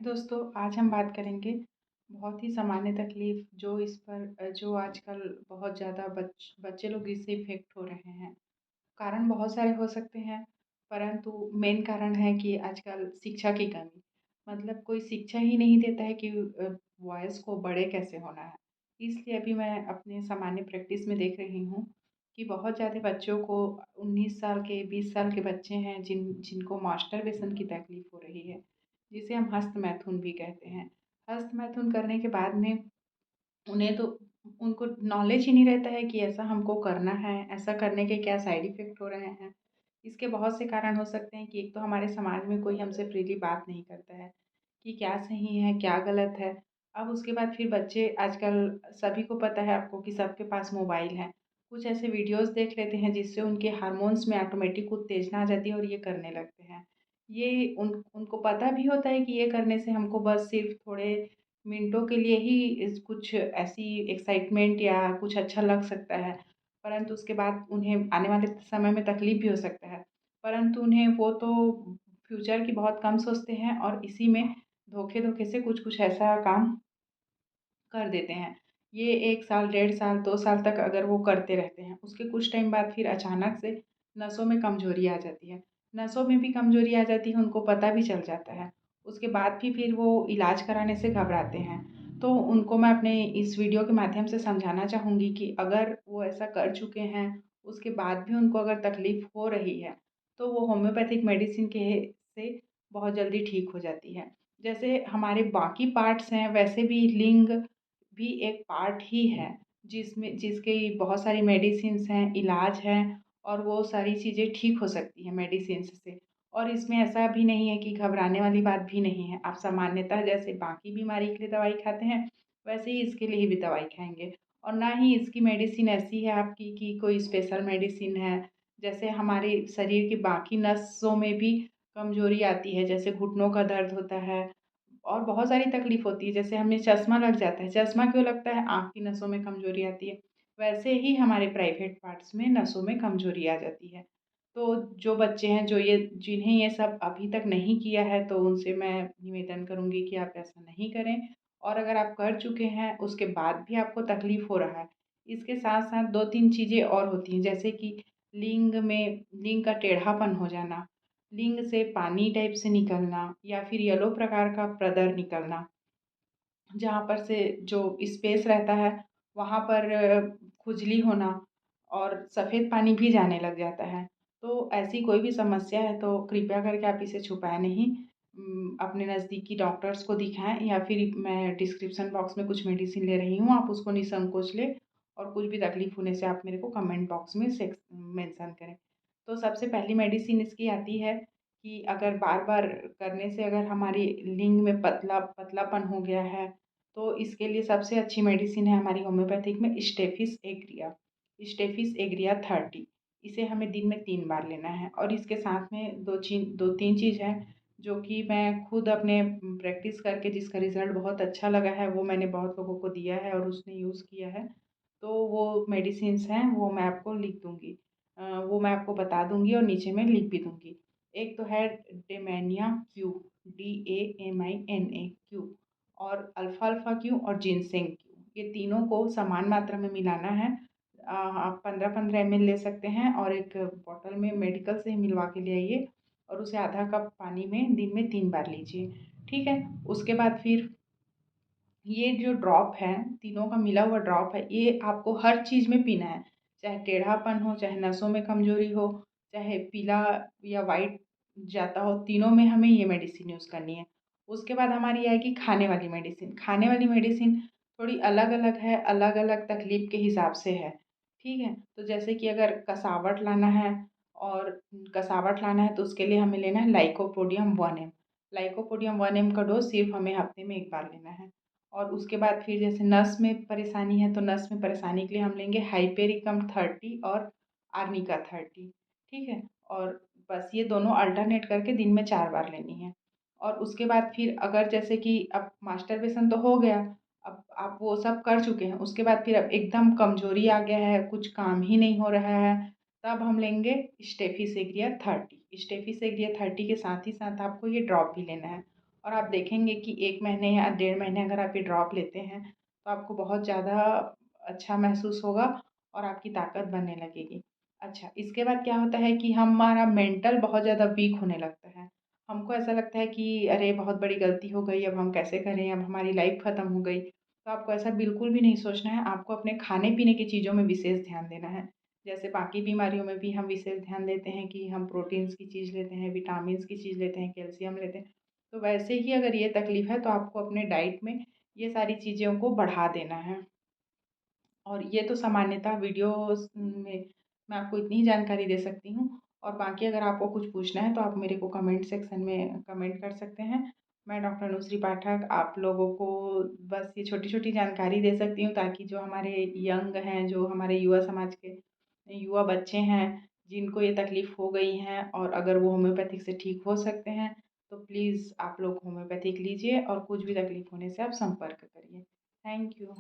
दोस्तों, आज हम बात करेंगे बहुत ही सामान्य तकलीफ़ जो आजकल बहुत ज़्यादा बच्चे लोग इससे इफ़ेक्ट हो रहे हैं। कारण बहुत सारे हो सकते हैं, परंतु मेन कारण है कि आजकल शिक्षा की कमी। मतलब कोई शिक्षा ही नहीं देता है कि बॉयज़ को बड़े कैसे होना है। इसलिए अभी मैं अपने सामान्य प्रैक्टिस में देख रही हूँ कि बहुत ज़्यादा बच्चों को 19 साल के, 20 साल के बच्चे हैं जिनको मास्टरबेशन की तकलीफ़ हो रही है, जिसे हम हस्तमैथुन भी कहते हैं। हस्तमैथुन करने के बाद में उन्हें तो उनको नॉलेज ही नहीं रहता है कि ऐसा हमको करना है, ऐसा करने के क्या साइड इफ़ेक्ट हो रहे हैं। इसके बहुत से कारण हो सकते हैं कि एक तो हमारे समाज में कोई हमसे फ्रीली बात नहीं करता है कि क्या सही है, क्या गलत है। अब उसके बाद फिर बच्चे आजकल सभी को पता है आपको कि सबके पास मोबाइल है। कुछ ऐसे वीडियोज़ देख लेते हैं जिससे उनके हार्मोन्स में ऑटोमेटिक उत्तेजना आ जाती है और ये करने लगते हैं। ये उनको पता भी होता है कि ये करने से हमको बस सिर्फ़ थोड़े मिनटों के लिए ही कुछ ऐसी एक्साइटमेंट या कुछ अच्छा लग सकता है, परंतु उसके बाद उन्हें आने वाले समय में तकलीफ़ भी हो सकता है। परंतु उन्हें वो तो फ्यूचर की बहुत कम सोचते हैं और इसी में धोखे-धोखे से कुछ-कुछ ऐसा काम कर देते हैं। ये 1 साल, 1.5 साल, 2 साल तक अगर वो करते रहते हैं, उसके कुछ टाइम बाद फिर अचानक से नसों में कमज़ोरी आ जाती है। नसों में भी कमज़ोरी आ जाती है, उनको पता भी चल जाता है। उसके बाद भी फिर वो इलाज कराने से घबराते हैं। तो उनको मैं अपने इस वीडियो के माध्यम से समझाना चाहूँगी कि अगर वो ऐसा कर चुके हैं, उसके बाद भी उनको अगर तकलीफ़ हो रही है, तो वो होम्योपैथिक मेडिसिन के से बहुत जल्दी ठीक हो जाती है। जैसे हमारे बाकी पार्ट्स हैं, वैसे भी लिंग भी एक पार्ट ही है, जिसकी बहुत सारी मेडिसिन्स हैं, इलाज हैं और वो सारी चीज़ें ठीक हो सकती हैं मेडिसिन्स से। और इसमें ऐसा भी नहीं है कि घबराने वाली बात भी नहीं है। आप सामान्यतः जैसे बाकी बीमारी के लिए दवाई खाते हैं, वैसे ही इसके लिए भी दवाई खाएँगे। और ना ही इसकी मेडिसिन ऐसी है आपकी कि कोई स्पेशल मेडिसिन है। जैसे हमारे शरीर की बाकी नसों में भी कमज़ोरी आती है, जैसे घुटनों का दर्द होता है और बहुत सारी तकलीफ़ होती है। जैसे हमें चश्मा लग जाता है, चश्मा क्यों लगता है? आँख की नसों में कमज़ोरी आती है। वैसे ही हमारे प्राइवेट पार्ट्स में नसों में कमज़ोरी आ जाती है। तो जो बच्चे हैं जिन्हें ये सब अभी तक नहीं किया है, तो उनसे मैं निवेदन करूँगी कि आप ऐसा नहीं करें। और अगर आप कर चुके हैं, उसके बाद भी आपको तकलीफ़ हो रहा है, इसके साथ-साथ 2-3 चीज़ें और होती हैं, जैसे कि लिंग का टेढ़ापन हो जाना, लिंग से पानी टाइप से निकलना या फिर येलो प्रकार का प्रदर निकलना, जहाँ पर से जो स्पेस रहता है, वहाँ पर खुजली होना और सफ़ेद पानी भी जाने लग जाता है। तो ऐसी कोई भी समस्या है तो कृपया करके आप इसे छुपाएँ नहीं। अपने नज़दीकी डॉक्टर्स को दिखाएँ या फिर मैं डिस्क्रिप्शन बॉक्स में कुछ मेडिसिन ले रही हूँ, आप उसको निसंकोच लें और कुछ भी तकलीफ़ होने से आप मेरे को कमेंट बॉक्स में मेंशन करें। तो सबसे पहली मेडिसिन इसकी आती है कि अगर बार-बार करने से अगर हमारी लिंग में पतलापन हो गया है, तो इसके लिए सबसे अच्छी मेडिसिन है हमारी होम्योपैथिक में स्टेफिस एग्रिया। स्टेफिस एग्रिया 30 इसे हमें दिन में 3 बार लेना है और इसके साथ में 2-3 चीज़ है जो कि मैं खुद अपने प्रैक्टिस करके जिसका रिज़ल्ट बहुत अच्छा लगा है, वो मैंने बहुत लोगों को दिया है और उसने यूज़ किया है। तो वो मेडिसिन्स हैं, वो मैं आपको लिख दूँगी। वो मैं आपको बता दूँगी और नीचे में लिख भी दूँगी। एक तो है डेमेनिया क्यू, DAMINA क्यू और अल्फ़ा-अल्फ़ा क्यू और जिनसेंग क्यू, ये तीनों को समान मात्रा में मिलाना है। आप 15-15 ml ले सकते हैं और एक बॉटल में मेडिकल से ही मिलवा के ले आइए और उसे आधा कप पानी में दिन में 3 बार लीजिए, ठीक है? उसके बाद फिर ये जो ड्रॉप है, तीनों का मिला हुआ ड्रॉप है, ये आपको हर चीज़ में पीना है। चाहे टेढ़ापन हो, चाहे नसों में कमज़ोरी हो, चाहे पीला या वाइट जाता हो, तीनों में हमें ये मेडिसिन यूज़ करनी है। उसके बाद हमारी आएगी खाने वाली मेडिसिन। खाने वाली मेडिसिन थोड़ी अलग-अलग है, अलग-अलग तकलीफ़ के हिसाब से है, ठीक है? तो जैसे कि अगर कसावट लाना है तो उसके लिए हमें लेना है लाइकोपोडियम 1 एम। लाइकोपोडियम 1 एम का डोज़ सिर्फ़ हमें हफ़्ते में 1 बार लेना है। और उसके बाद फिर जैसे नस में परेशानी है तो नस में परेशानी के लिए हम लेंगे हाइपेरिकम 30 और आर्निका 30, ठीक है? और बस ये दोनों अल्टरनेट करके दिन में 4 बार लेनी है। और उसके बाद फिर अगर जैसे कि अब मास्टरबेशन तो हो गया, अब आप वो सब कर चुके हैं, उसके बाद फिर अब एकदम कमज़ोरी आ गया है, कुछ काम ही नहीं हो रहा है, तब हम लेंगे स्टेफिसेग्रिया 30। स्टेफिसेग्रिया 30 के साथ ही साथ आपको ये ड्रॉप भी लेना है। और आप देखेंगे कि 1 महीने या 1.5 महीने अगर आप ये ड्रॉप लेते हैं, तो आपको बहुत ज़्यादा अच्छा महसूस होगा और आपकी ताकत बनने लगेगी। अच्छा, इसके बाद क्या होता है कि हमारा मेंटल बहुत ज़्यादा वीक होने लगता है। हमको ऐसा लगता है कि अरे! बहुत बड़ी गलती हो गई, अब हम कैसे करें? अब हमारी लाइफ़ ख़त्म हो गई। तो आपको ऐसा बिल्कुल भी नहीं सोचना है, आपको अपने खाने-पीने की चीज़ों में विशेष ध्यान देना है। जैसे बाकी बीमारियों में भी हम विशेष ध्यान देते हैं कि हम प्रोटीन्स की चीज़ लेते हैं, विटामिन्स की चीज़ लेते हैं, कैल्शियम लेते हैं। तो वैसे ही अगर ये तकलीफ़ है तो आपको अपने डाइट में ये सारी चीज़ों को बढ़ा देना है। और ये तो सामान्यतः वीडियोज़ में मैं आपको इतनी ही जानकारी दे सकती हूँ और बाकी अगर आपको कुछ पूछना है तो आप मेरे को कमेंट सेक्शन में कमेंट कर सकते हैं। मैं डॉक्टर अनुश्री पाठक आप लोगों को बस ये छोटी-छोटी जानकारी दे सकती हूँ ताकि जो हमारे यंग हैं, जो हमारे युवा समाज के युवा बच्चे हैं, जिनको ये तकलीफ़ हो गई हैं और अगर वो होम्योपैथिक से ठीक हो सकते हैं, तो प्लीज़ आप लोग होम्योपैथिक लीजिए और कुछ भी तकलीफ़ होने से आप संपर्क करिए। Thank you.